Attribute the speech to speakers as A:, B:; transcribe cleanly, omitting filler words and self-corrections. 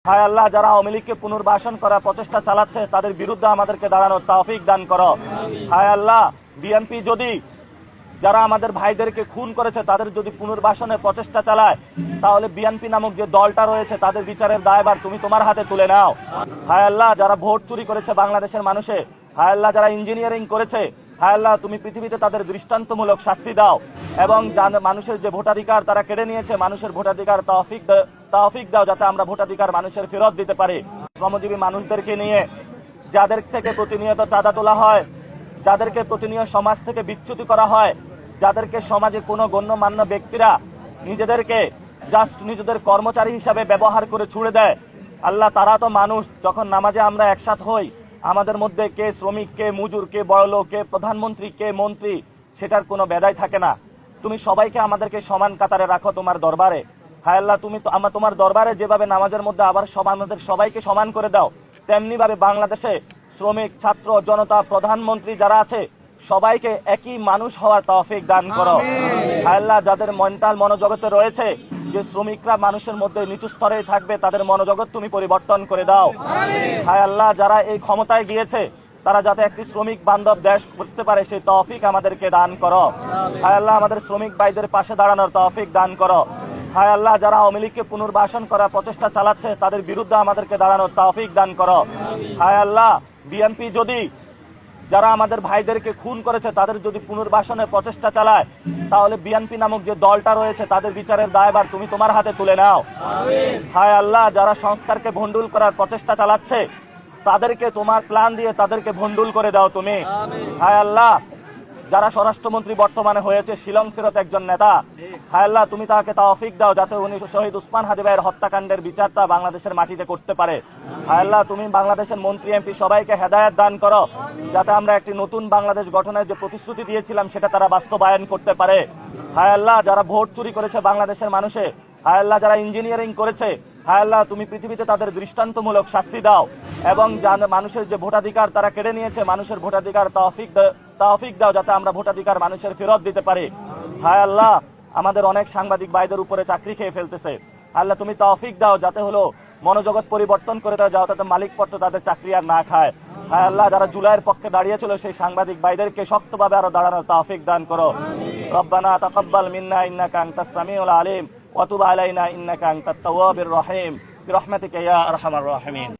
A: হায় আল্লাহ, যারা আওয়ামী লীগকে পুনর্বাসন করার প্রচেষ্টা চালাচ্ছে তাদের বিরুদ্ধে আমাদেরকে দাঁড়ানোর তৌফিক দান করো। হায় আল্লাহ, বিএনপি যদি যারা আমাদের ভাইদেরকে খুন করেছে তাদের যদি পুনর্বাসনের প্রচেষ্টা চালায়, তাহলে বিএনপি নামক যে দলটা রয়েছে তাদের বিচারের দায়ভার তুমি তোমার হাতে তুলে নাও। হায় আল্লাহ, যারা ভোট চুরি করেছে বাংলাদেশের মানুষে, হায় আল্লাহ, যারা ইঞ্জিনিয়ারিং করেছে, হায় আল্লাহ, তুমি পৃথিবীতে তাদের দৃষ্টান্তমূলক শাস্তি দাও এবং মানুষের যে ভোটাধিকার তারা কেড়ে নিয়েছে, মানুষের ভোটাধিকার তৌফিক দাও যাতে আমরা ভোটাধিকার মানুষের ফেরত দিতে পারি। শ্রমজীবী মানুষদেরকে নিয়ে যাদের থেকে প্রতিনিয়ত চাঁদা তোলা হয়, যাদেরকে প্রতিনিয়ত সমাজ থেকে বিচ্যুতি করা হয়, যাদেরকে সমাজে কোনো গণ্যমান্য ব্যক্তিরা নিজেদেরকে জাস্ট নিজেদের কর্মচারী হিসাবে ব্যবহার করে ছুড়ে দেয়, আল্লাহ, তারা তো মানুষ। যখন নামাজে আমরা একসাথ হই, আমাদের মধ্যে কে শ্রমিক, কে মজুর, কে বড়লোক, কে প্রধানমন্ত্রী, কে মন্ত্রী, সেটার কোনো বেদাই থাকে না। তুমি সবাইকে আমাদেরকে সমান কাতারে রাখো তোমার দরবারে। হায় আল্লাহ, তুমি তো তোমার দরবারে যেভাবে নামাজের মধ্যে আবার আমাদের সবাইকে সমান করে দাও, তেমনি ভাবে বাংলাদেশে শ্রমিক, ছাত্র, জনতা, প্রধানমন্ত্রী যারা আছে সবাইকে একই মানুষ হওয়ার তৌফিক দান করো। হায় আল্লাহ, যাদের মেন্টাল মনোজগতে রয়েছে যে শ্রমিকরা মানুষের মধ্যে নিচু স্তরে থাকবে, তাদের মনোজগৎ তুমি পরিবর্তন করে দাও। হায় আল্লাহ, যারা এই ক্ষমতায় গিয়েছে তারা যাতে একটি শ্রমিক বান্ধব দেশ করতে পারে সেই তৌফিক আমাদেরকে দান করো। হায় আল্লাহ, আমাদের শ্রমিক ভাইদের পাশে দাঁড়ানোর তৌফিক দান করো। হায় আল্লাহ, যারা আওয়ামী লীগকে পুনর্বাসন করার প্রচেষ্টা চালাচ্ছে তাদের বিরুদ্ধে আমাদেরকে দাঁড়ানোর তৌফিক দান করো। হায় আল্লাহ, বিএনপি যদি যারা আমাদের ভাইদেরকে খুন করেছে তাদের যদি পুনর্বাসনের প্রচেষ্টা চালায়, তাহলে বিএনপি নামক যে দলটা রয়েছে তাদের বিচারের দায়ভার তুমি তোমার হাতে তুলে নাও। হায় আল্লাহ, যারা সংস্কারকে ভণ্ডুল করার প্রচেষ্টা চালাচ্ছে তাদেরকে তোমার প্ল্যান দিয়ে তাদেরকে ভণ্ডুল করে দাও তুমি। হায় আল্লাহ, যারা স্বরাষ্ট্রমন্ত্রী বর্তমানে হয়েছে শিলং ফেরত একজন নেতা, হায় আল্লাহ, তুমি তাকে তৌফিক দাও যাতে উনি শহীদ উসমান হাদি ভাইয়ের হত্যাকাণ্ডের বিচারটা বাংলাদেশের মাটিতে করতে পারে। হায় আল্লাহ, তুমি বাংলাদেশের মন্ত্রী, এমপি সবাইকে হেদায়েত দান করো যাতে আমরা একটি নতুন বাংলাদেশ গঠনের যে প্রতিশ্রুতি দিয়েছিলাম সেটা তারা বাস্তবায়ন করতে পারে। হায় আল্লাহ, যারা ভোট চুরি করেছে বাংলাদেশের মানুষে, হায় আল্লাহ, যারা ইঞ্জিনিয়ারিং করেছে, হায় আল্লাহ, তুমি পৃথিবীতে তাদের দৃষ্টান্তমূলক শাস্তি দাও এবং মানুষের যে ভোটাধিকার তারা কেড়ে নিয়েছে, মানুষের ভোটাধিকার তৌফিক দাও যাতে আমরা ভোটাধিকার মানুষের ফেরত দিতে পারি। হায় আল্লাহ, আমাদের অনেক সাংবাদিক ভাইদের উপরে চাকরি খেয়ে ফেলতেছে, আল্লাহ, তুমি তৌফিক দাও যাতে হলো মনোজগৎ পরিবর্তন করে দাও, যাতে মালিক পত্র তাদের চাকরি আর না খায়। হায় আল্লাহ, যারা জুলাইয়ের পক্ষে দাঁড়িয়েছিল সেই সাংবাদিক ভাইদেরকে শক্তভাবে আরো দাঁড়ানোর তৌফিক দান করো। রব্বানা তাকাব্বাল মিন্না ইন্নাকা আনতাস সামিউল আলিম ওয়া তুব আলাইনা ইন্নাকা আনতাত তাওয়াবির রহিম বিরহমাতিকা ইয়া আরহামার রাহিমিন।